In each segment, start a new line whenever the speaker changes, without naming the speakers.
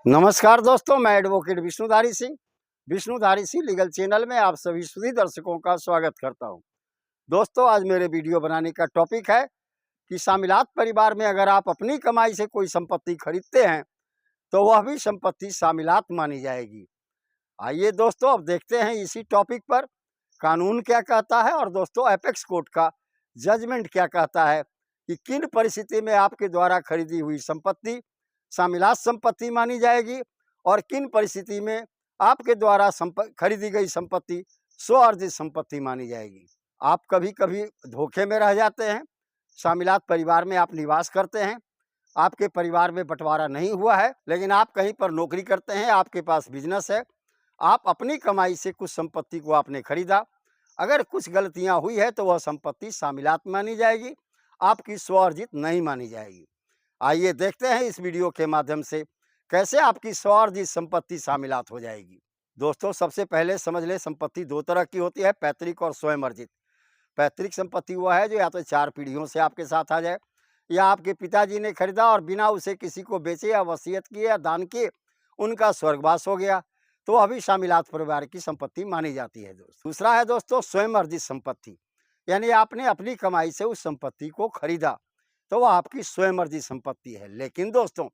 नमस्कार दोस्तों, मैं advocate Vishnudhari Singh Vishnudhari Singh legal channel में आप सभी सुधी दर्शकों का स्वागत करता हूं। दोस्तों, आज मेरे वीडियो बनाने का टॉपिक है कि शामिलात परिवार में अगर आप अपनी कमाई से कोई संपत्ति खरीदते हैं तो वह भी संपत्ति शामिलात मानी जाएगी। आइए दोस्तों, अब देखते हैं इसी टॉपिक पर कानून क्या कहता है और दोस्तों एपेक्स कोर्ट का जजमेंट क्या कहता है कि किन परिस्थिति में आपके द्वारा खरीदी हुई संपत्ति शामिलात संपत्ति मानी जाएगी और किन परिस्थिति में आपके द्वारा खरीदी गई संपत्ति स्व अर्जित संपत्ति मानी जाएगी। आप कभी कभी धोखे में रह जाते हैं। शामिलात परिवार में आप निवास करते हैं, आपके परिवार में बंटवारा नहीं हुआ है, लेकिन आप कहीं पर नौकरी करते हैं, आपके पास बिजनेस है, आप अपनी कमाई से कुछ संपत्ति को आपने खरीदा। अगर कुछ गलतियां हुई है तो वह संपत्ति शामिलात मानी जाएगी, आपकी स्व अर्जित नहीं मानी जाएगी। आइए देखते हैं इस वीडियो के माध्यम से कैसे आपकी स्व अर्जित संपत्ति शामिलात हो जाएगी। दोस्तों, सबसे पहले समझ ले, संपत्ति दो तरह की होती है, पैतृक और स्वयं अर्जित। पैतृक संपत्ति वह है जो या तो 4 पीढ़ियों से आपके साथ आ जाए, या आपके पिताजी ने खरीदा और बिना उसे किसी को बेचे या वसीयत किए या दान किए उनका स्वर्गवास हो गया, तो वह भी शामिलात परिवार की संपत्ति मानी जाती है। दूसरा है दोस्तों स्वयं अर्जित संपत्ति, यानी आपने अपनी कमाई से उस संपत्ति को खरीदा, तो वह आपकी स्वयं अर्जित संपत्ति है। लेकिन दोस्तों,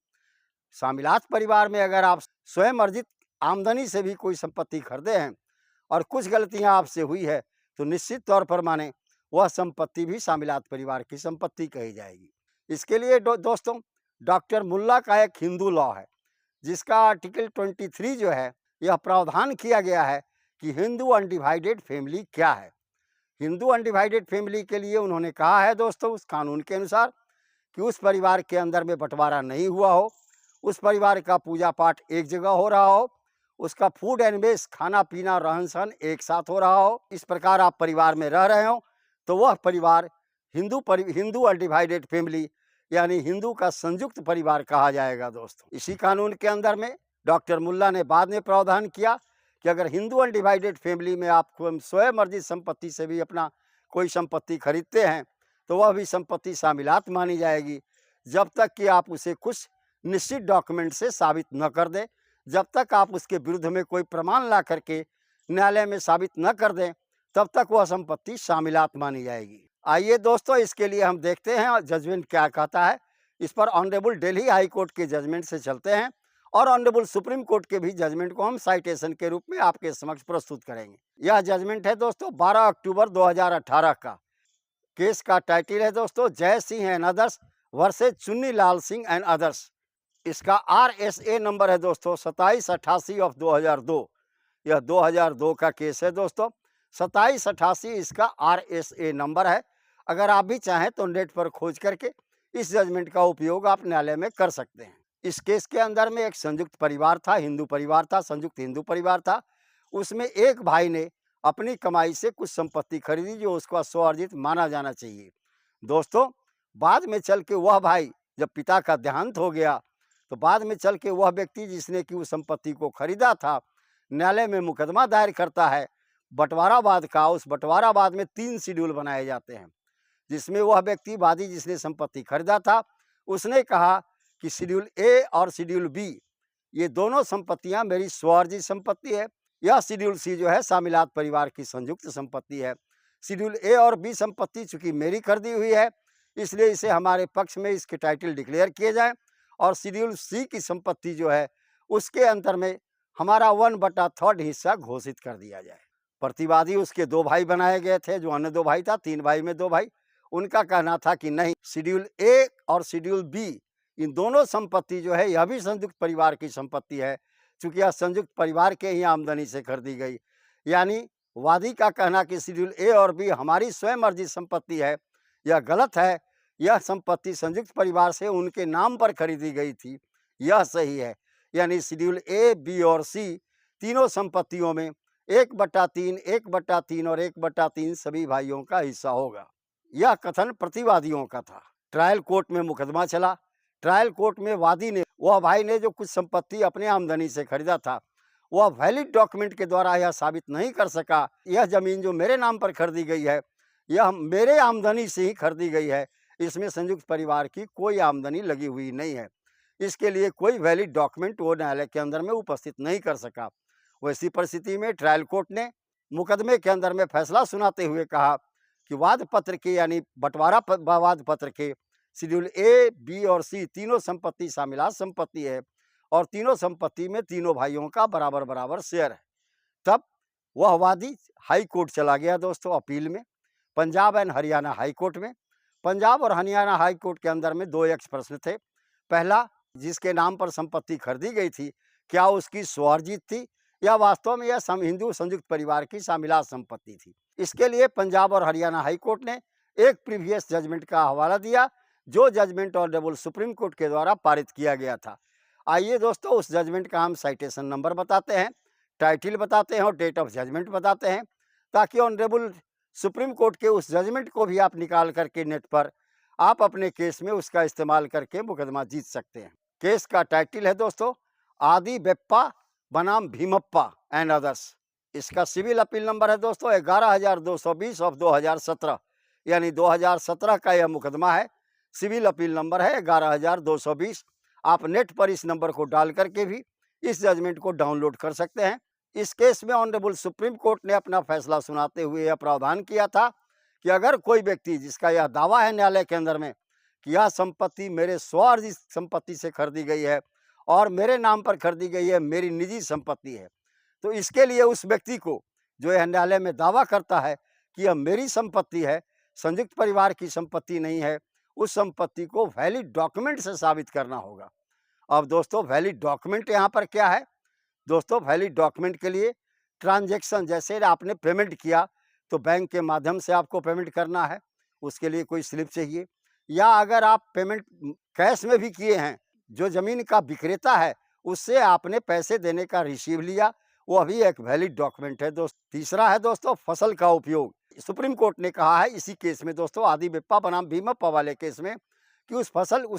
शामिलात परिवार में अगर आप स्वयं अर्जित आमदनी से भी कोई संपत्ति खरीदे हैं और कुछ गलतियां आपसे हुई है, तो निश्चित तौर पर माने वह संपत्ति भी शामिलात परिवार की संपत्ति कही जाएगी। इसके लिए दोस्तों डॉक्टर मुल्ला का एक हिंदू लॉ है, जिसका आर्टिकल 23 जो है, यह प्रावधान किया गया है कि हिंदू अनडिवाइडेड फैमिली क्या है। हिंदू अनडिवाइडेड फैमिली के लिए उन्होंने कहा है दोस्तों, उस कानून के अनुसार, कि उस परिवार के अंदर में बंटवारा नहीं हुआ हो, उस परिवार का पूजा पाठ एक जगह हो रहा हो, उसका फूड एंड बेस खाना पीना रहन सहन एक साथ हो रहा हो, इस प्रकार आप परिवार में रह रहे हो, तो वह परिवार हिंदू अनडिवाइडेड फैमिली यानी हिंदू का संयुक्त परिवार कहा जाएगा। दोस्तों, इसी कानून के अंदर में डॉक्टर मुल्ला ने बाद में प्रावधान किया कि अगर हिंदू अनडिवाइडेड फैमिली में आप स्वयं अर्जित संपत्ति से भी अपना कोई संपत्ति खरीदते हैं, तो वह भी संपत्ति शामिलात मानी जाएगी, जब तक कि आप उसे कुछ निश्चित डॉक्यूमेंट से साबित न कर दें, जब तक आप उसके विरुद्ध में कोई प्रमाण ला करके न्यायालय में साबित न कर दें, तब तक वह संपत्ति शामिलात मानी जाएगी। आइए दोस्तों, इसके लिए हम देखते हैं जजमेंट क्या कहता है। इस पर ऑनरेबल दिल्ली हाई कोर्ट के जजमेंट से चलते हैं और ऑनरेबल सुप्रीम कोर्ट के भी जजमेंट को हम साइटेशन के रूप में आपके समक्ष प्रस्तुत करेंगे। यह जजमेंट है दोस्तों 12 अक्टूबर 2018 का। केस का टाइटल है दोस्तों जय Singh and others versus Chunni Lal Singh and others. इसका RSA नंबर है दोस्तों 2788 ऑफ 2002। यह 2002 का केस है दोस्तों, 2788 इसका RSA नंबर है। अगर आप भी चाहें तो नेट पर खोज करके इस जजमेंट का उपयोग आप न्यायालय में कर सकते हैं। इस केस के अंदर में एक संयुक्त परिवार था, हिंदू परिवार था, संयुक्त हिंदू परिवार था। उसमें एक भाई ने अपनी कमाई से कुछ संपत्ति खरीदी जो उसका स्वअर्जित माना जाना चाहिए। दोस्तों, बाद में चल के वह भाई, जब पिता का देहांत हो गया, तो बाद में चल के वह व्यक्ति जिसने कि उस संपत्ति को खरीदा था, न्यायालय में मुकदमा दायर करता है बंटवारावाद का। उस बंटवारावाद में 3 शेड्यूल बनाए जाते हैं, जिसमें वह व्यक्ति वादी जिसने संपत्ति खरीदा था, उसने कहा कि शेड्यूल A और शेड्यूल B ये दोनों संपत्तियां मेरी स्वअर्जित संपत्ति है। यह शेड्यूल C जो है शामिलात परिवार की संयुक्त संपत्ति है। शेड्यूल A और B संपत्ति चूंकि मेरी खरीदी हुई है, इसलिए इसे हमारे पक्ष में इसके टाइटल डिक्लेयर किए जाएं, और शेड्यूल C की संपत्ति जो है उसके अंतर में हमारा 1/3 हिस्सा घोषित कर दिया जाए। प्रतिवादी उसके 2 भाई बनाए गए थे, जो अन्य 2 भाई था, 3 भाई में 2 भाई। उनका कहना था कि नहीं, शेड्यूल A और शेड्यूल B इन दोनों संपत्ति जो है यह भी संयुक्त परिवार की संपत्ति है, चूंकि यह संयुक्त परिवार के ही आमदनी से खरीदी गई। यानी वादी का कहना कि शेड्यूल A और B हमारी स्वयं अर्जित संपत्ति है, यह गलत है। यह संपत्ति संयुक्त परिवार से उनके नाम पर खरीदी गई थी, यह सही है। यानी शेड्यूल A, B और C तीनों संपत्तियों में 1/3, 1/3 और 1/3 सभी भाइयों का हिस्सा होगा। यह कथन प्रतिवादियों का था। ट्रायल कोर्ट में मुकदमा चला। ट्रायल कोर्ट में वादी ने, वह भाई ने जो कुछ संपत्ति अपने आमदनी से खरीदा था, वह वैलिड डॉक्यूमेंट के द्वारा यह साबित नहीं कर सका, यह जमीन जो मेरे नाम पर खरीदी गई है, यह मेरे आमदनी से ही खरीदी गई है, इसमें संयुक्त परिवार की कोई आमदनी लगी हुई नहीं है। इसके लिए कोई वैलिड डॉक्यूमेंट वो न्यायालय के अंदर में उपस्थित नहीं कर सका। वैसी परिस्थिति में ट्रायल कोर्ट ने मुकदमे के अंदर में फैसला सुनाते हुए कहा कि वाद पत्र के यानी बंटवारा वाद पत्र के शेड्यूल ए, बी और सी तीनों संपत्ति शामिलात संपत्ति है और तीनों संपत्ति में तीनों भाइयों का बराबर बराबर शेयर है। तब वह वादी हाई कोर्ट चला गया दोस्तों अपील में, Punjab and Haryana high court में। पंजाब और हरियाणा हाई कोर्ट के अंदर में दो यक्ष प्रश्न थे। पहला, जिसके नाम पर संपत्ति खरीदी गई थी क्या उसकी स्वार्जित थी या वास्तव में यह हिंदू संयुक्त परिवार की शामिलात संपत्ति थी। इसके लिए पंजाब और हरियाणा हाई कोर्ट ने एक प्रीवियस जजमेंट का हवाला दिया जो जजमेंट ऑनरेबल सुप्रीम कोर्ट के द्वारा पारित किया गया था। आइए दोस्तों उस जजमेंट का हम साइटेशन नंबर बताते हैं, टाइटल बताते हैं और डेट ऑफ जजमेंट बताते हैं, ताकि ऑनरेबल सुप्रीम कोर्ट के उस जजमेंट को भी आप निकाल करके नेट पर आप अपने केस में उसका इस्तेमाल करके मुकदमा जीत सकते हैं। केस का टाइटल है दोस्तों आदि बेप्पा बनाम भीमप्पा एंड अदर्स। इसका सिविल अपील नंबर है दोस्तों 11,220 ऑफ 2017, यानी 2017 का यह मुकदमा है। सिविल अपील नंबर है 11,220। आप नेट पर इस नंबर को डाल करके भी इस जजमेंट को डाउनलोड कर सकते हैं। इस केस में ऑनरेबल सुप्रीम कोर्ट ने अपना फैसला सुनाते हुए यह प्रावधान किया था कि अगर कोई व्यक्ति जिसका यह दावा है न्यायालय के अंदर में कि यह संपत्ति मेरे स्वार्जित संपत्ति से खरीदी गई है और मेरे नाम पर खरीदी गई है, मेरी निजी संपत्ति है, तो इसके लिए उस व्यक्ति को जो यह न्यायालय में दावा करता है कि यह मेरी संपत्ति है, संयुक्त परिवार की संपत्ति नहीं है, उस संपत्ति को वैलिड डॉक्यूमेंट से साबित करना होगा। अब दोस्तों वैलिड डॉक्यूमेंट यहाँ पर क्या है दोस्तों, वैलिड डॉक्यूमेंट के लिए ट्रांजैक्शन, जैसे आपने पेमेंट किया तो बैंक के माध्यम से आपको पेमेंट करना है, उसके लिए कोई स्लिप चाहिए, या अगर आप पेमेंट कैश में भी किए हैं, जो जमीन का विक्रेता है उससे आपने पैसे देने का रिसीव लिया, वह भी एक वैलिड डॉक्यूमेंट है दोस्तों। तीसरा है दोस्तों फसल का उपयोग। सुप्रीम कोर्ट ने कहा है इसी केस में दोस्तों आदि बेप्पा बनाम भीमप्पा वाले केस में कि उस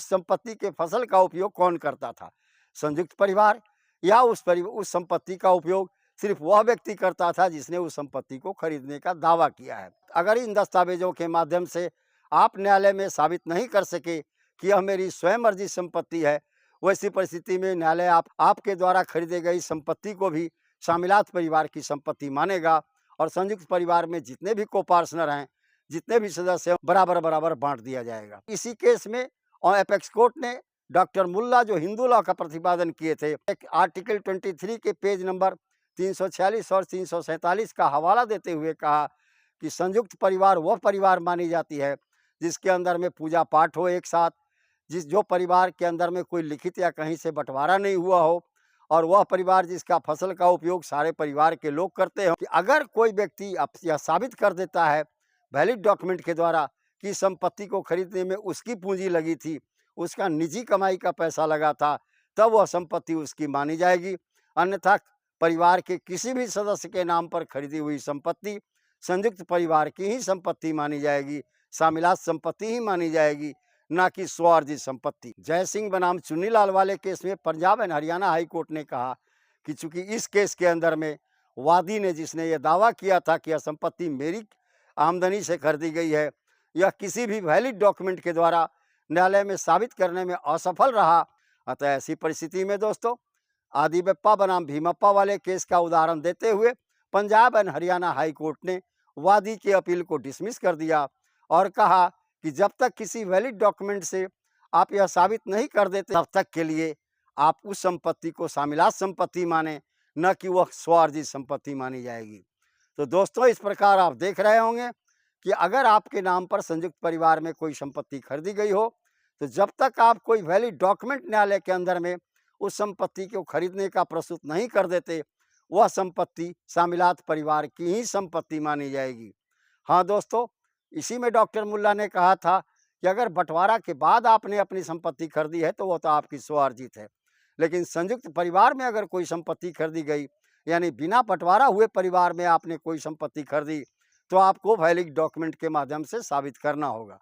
संपत्ति के फसल का उपयोग कौन करता था, संयुक्त परिवार या उस संपत्ति का उपयोग सिर्फ वह व्यक्ति करता था जिसने उस संपत्ति को खरीदने का दावा किया है। अगर इन दस्तावेजों के माध्यम से आप न्यायालय में साबित नहीं कर सके कि यह मेरी स्वयं अर्जित संपत्ति है, वैसी परिस्थिति में न्यायालय आपके द्वारा खरीदे गई संपत्ति को भी शामिलात परिवार की संपत्ति मानेगा और संयुक्त परिवार में जितने भी को-पार्टनर हैं, जितने भी सदस्य हैं, बराबर बराबर बांट दिया जाएगा। इसी केस में और एपेक्स कोर्ट ने डॉक्टर मुल्ला जो हिंदू लॉ का प्रतिपादन किए थे, एक आर्टिकल 23 के पेज नंबर 346 और 347 का हवाला देते हुए कहा कि संयुक्त परिवार वह परिवार मानी जाती है जिसके अंदर में पूजा पाठ हो एक साथ, जो परिवार के अंदर में कोई लिखित या कहीं से बंटवारा नहीं हुआ हो, और वह परिवार जिसका फसल का उपयोग सारे परिवार के लोग करते हो। कि अगर कोई व्यक्ति यह साबित कर देता है वैलिड डॉक्यूमेंट के द्वारा कि संपत्ति को खरीदने में उसकी पूंजी लगी थी, उसका निजी कमाई का पैसा लगा था, तब वह संपत्ति उसकी मानी जाएगी। अन्यथा परिवार के किसी भी सदस्य के नाम पर खरीदी हुई संपत्ति संयुक्त परिवार की ही संपत्ति मानी जाएगी, शामिलात संपत्ति ही मानी जाएगी, ना कि स्वार्जित संपत्ति। जय सिंह बनाम चुन्नीलाल वाले केस में Punjab and Haryana high court ने कहा कि चूंकि इस केस के अंदर में वादी ने जिसने यह दावा किया था कि यह संपत्ति मेरी आमदनी से खरीदी गई है, यह किसी भी वैलिड डॉक्यूमेंट के द्वारा न्यायालय में साबित करने में असफल रहा। अतः ऐसी परिस्थिति में दोस्तों आदि बेप्पा बनाम भीमप्पा वाले केस का उदाहरण देते हुए Punjab and Haryana high court ने वादी की अपील को डिसमिस कर दिया और कहा कि जब तक किसी वैलिड डॉक्यूमेंट से आप यह साबित नहीं कर देते, तब तक के लिए आप उस संपत्ति को शामिलात संपत्ति माने, न कि वह स्वार्जित संपत्ति मानी जाएगी। तो दोस्तों इस प्रकार आप देख रहे होंगे कि अगर आपके नाम पर संयुक्त परिवार में कोई संपत्ति खरीदी गई हो, तो जब तक आप कोई वैलिड डॉक्यूमेंट न्यायालय के अंदर में उस संपत्ति को खरीदने का प्रस्तुत नहीं कर देते, वह संपत्ति शामिलात परिवार की ही संपत्ति मानी जाएगी। हाँ दोस्तों, इसी में डॉक्टर मुल्ला ने कहा था कि अगर बंटवारा के बाद आपने अपनी संपत्ति खरीदी है तो वह तो आपकी स्वार्जित है, लेकिन संयुक्त परिवार में अगर कोई संपत्ति खरीदी गई, यानी बिना बंटवारा हुए परिवार में आपने कोई संपत्ति खरीदी, तो आपको वैलिड डॉक्यूमेंट के माध्यम से साबित करना होगा।